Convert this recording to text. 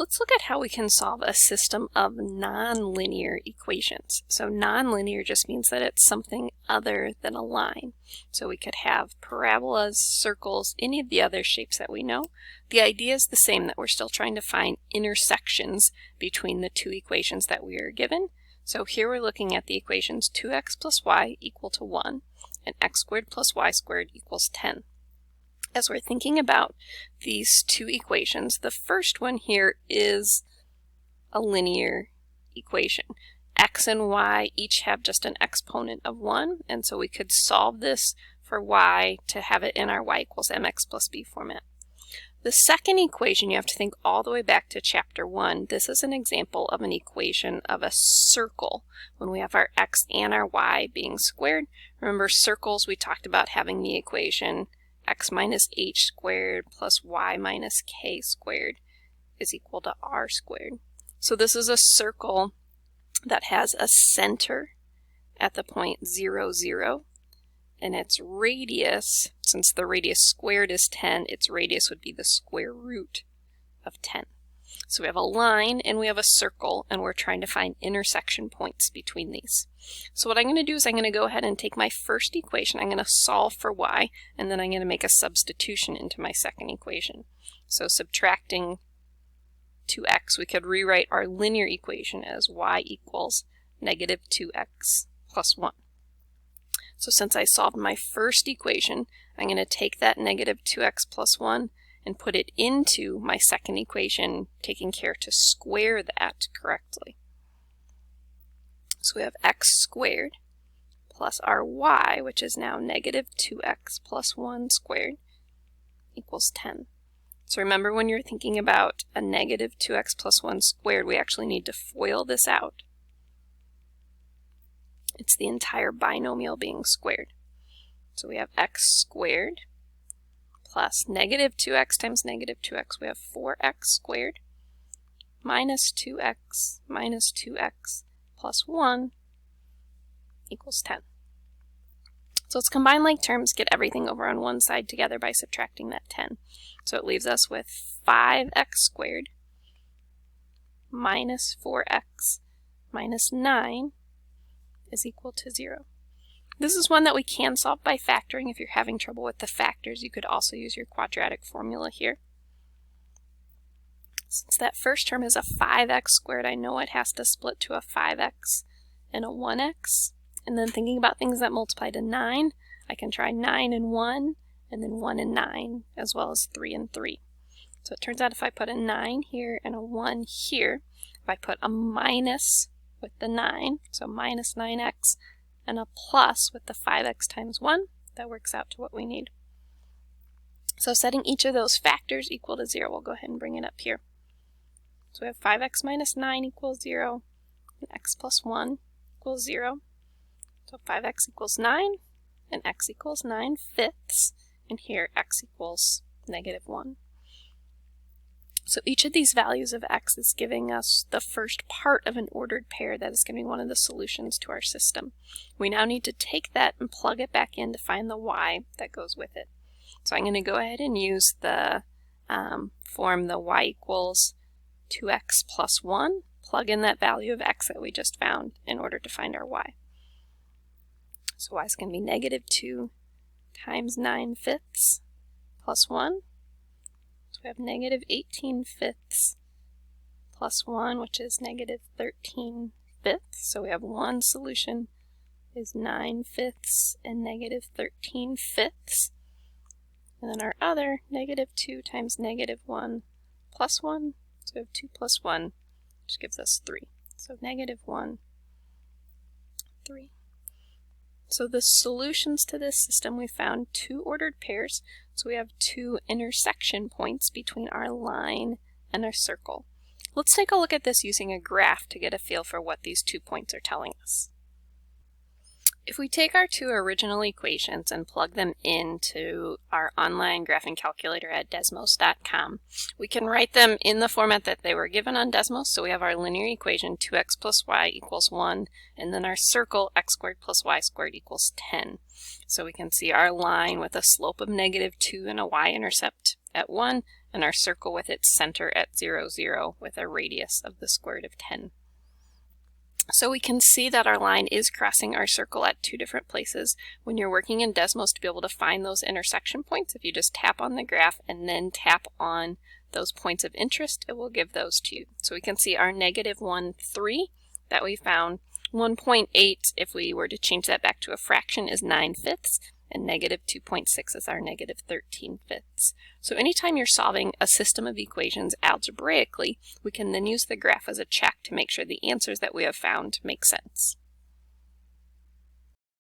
Let's look at how we can solve a system of nonlinear equations. So nonlinear just means that it's something other than a line. So we could have parabolas, circles, any of the other shapes that we know. The idea is the same, that we're still trying to find intersections between the two equations that we are given. So here we're looking at the equations 2x plus y equal to 1 and x squared plus y squared equals 10. As we're thinking about these two equations, the first one here is a linear equation. X and y each have just an exponent of 1, and so we could solve this for y to have it in our y equals mx plus b format. The second equation, you have to think all the way back to chapter 1. This is an example of an equation of a circle when we have our x and our y being squared. Remember, circles, we talked about having the equation x minus h squared plus y minus k squared is equal to r squared. So this is a circle that has a center at the point 0, 0, and its radius, since the radius squared is 10, its radius would be the square root of 10. So we have a line and we have a circle, and we're trying to find intersection points between these. So what I'm going to do is I'm going to go ahead and take my first equation, I'm going to solve for y, and then I'm going to make a substitution into my second equation. So subtracting 2x, we could rewrite our linear equation as y equals negative 2x plus 1. So since I solved my first equation, I'm going to take that negative 2x plus 1 and put it into my second equation, taking care to square that correctly. So we have x squared plus our y, which is now negative 2x plus 1 squared, equals 10. So remember, when you're thinking about a negative 2x plus 1 squared, we actually need to FOIL this out. It's the entire binomial being squared. So we have x squared plus negative 2x times negative 2x. We have 4x squared minus 2x plus 1 equals 10. So let's combine like terms, get everything over on one side together by subtracting that 10. So it leaves us with 5x squared minus 4x minus 9 is equal to 0. This is one that we can solve by factoring. If you're having trouble with the factors, you could also use your quadratic formula here. Since that first term is a 5x squared, I know it has to split to a 5x and a 1x. And then thinking about things that multiply to 9, I can try 9 and 1, and then 1 and 9, as well as 3 and 3. So it turns out if I put a 9 here and a 1 here, if I put a minus with the 9, so minus 9x, and a plus with the 5x times 1, that works out to what we need. So setting each of those factors equal to 0, we'll go ahead and bring it up here. So we have 5x minus 9 equals 0, and x plus 1 equals 0. So 5x equals 9, and x equals 9/5, and here x equals negative 1. So each of these values of x is giving us the first part of an ordered pair that is going to be one of the solutions to our system. We now need to take that and plug it back in to find the y that goes with it. So I'm going to go ahead and use the form the y equals 2x plus 1, plug in that value of x that we just found in order to find our y. So y is going to be negative 2 times 9/5 plus 1. So we have negative 18/5 plus 1, which is negative 13/5. So we have one solution is 9/5 and negative 13/5. And then our other, negative 2 times negative 1 plus 1. So we have 2 plus 1, which gives us 3. So negative 1, 3. So the solutions to this system, we found two ordered pairs. So we have two intersection points between our line and our circle. Let's take a look at this using a graph to get a feel for what these 2 points are telling us. If we take our two original equations and plug them into our online graphing calculator at Desmos.com, we can write them in the format that they were given on Desmos. So we have our linear equation 2x plus y equals 1, and then our circle x squared plus y squared equals 10. So we can see our line with a slope of negative 2 and a y-intercept at 1, and our circle with its center at 0, 0 with a radius of the square root of 10. So we can see that our line is crossing our circle at two different places. When you're working in Desmos, to be able to find those intersection points, if you just tap on the graph and then tap on those points of interest, it will give those to you. So we can see our -1, 3 that we found. 1.8, if we were to change that back to a fraction, is 9/5, and -2.6 is our -13/5. So anytime you're solving a system of equations algebraically, we can then use the graph as a check to make sure the answers that we have found make sense.